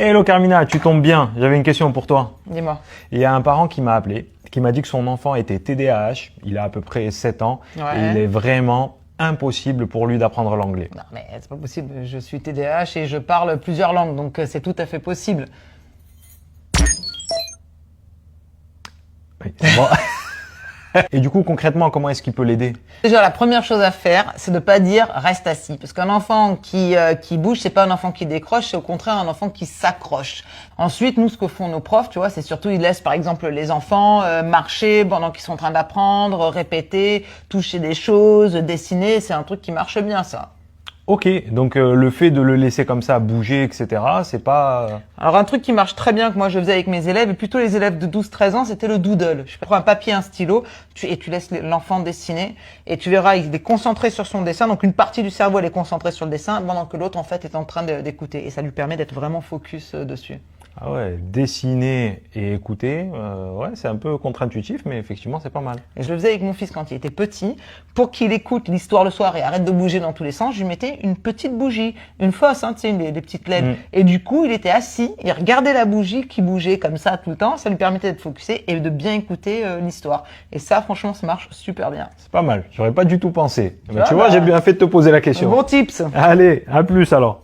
Hello Carmina, tu tombes bien. J'avais une question pour toi. Dis-moi. Il y a un parent qui m'a appelé, qui m'a dit que son enfant était TDAH. Il a à peu près 7 ans Ouais. et il est vraiment impossible pour lui d'apprendre l'anglais. Non, mais c'est pas possible. Je suis TDAH et je parle plusieurs langues, donc c'est tout à fait possible. Oui, c'est bon. Et du coup, concrètement, comment est-ce qu'il peut l'aider? Déjà, la première chose à faire, c'est de pas dire reste assis, parce qu'un enfant qui bouge, c'est pas un enfant qui décroche, c'est au contraire un enfant qui s'accroche. Ensuite, nous, ce que font nos profs, tu vois, c'est surtout ils laissent par exemple les enfants marcher pendant qu'ils sont en train d'apprendre, répéter, toucher des choses, dessiner. C'est un truc qui marche bien, ça. Ok, donc le fait de le laisser comme ça bouger, etc., c'est pas... Alors un truc qui marche très bien que moi je faisais avec mes élèves, et plutôt les élèves de 12-13 ans, c'était le doodle. Je prends un papier, un stylo, et tu laisses l'enfant dessiner, et tu verras, il est concentré sur son dessin, donc une partie du cerveau elle est concentrée sur le dessin, pendant que l'autre en fait est en train d'écouter, et ça lui permet d'être vraiment focus dessus. Ah ouais, dessiner et écouter, ouais, c'est un peu contre-intuitif, mais effectivement, c'est pas mal. Et je le faisais avec mon fils quand il était petit, pour qu'il écoute l'histoire le soir et arrête de bouger dans tous les sens, je lui mettais une petite bougie, une fausse, hein, tu sais, des petites LED. Et du coup, il était assis, il regardait la bougie qui bougeait comme ça tout le temps, ça lui permettait d'être focusé et de bien écouter l'histoire. Et ça, franchement, ça marche super bien. C'est pas mal, j'aurais pas du tout pensé. Mais vois, tu vois, j'ai bien fait de te poser la question. Bon tips. Allez, à plus alors.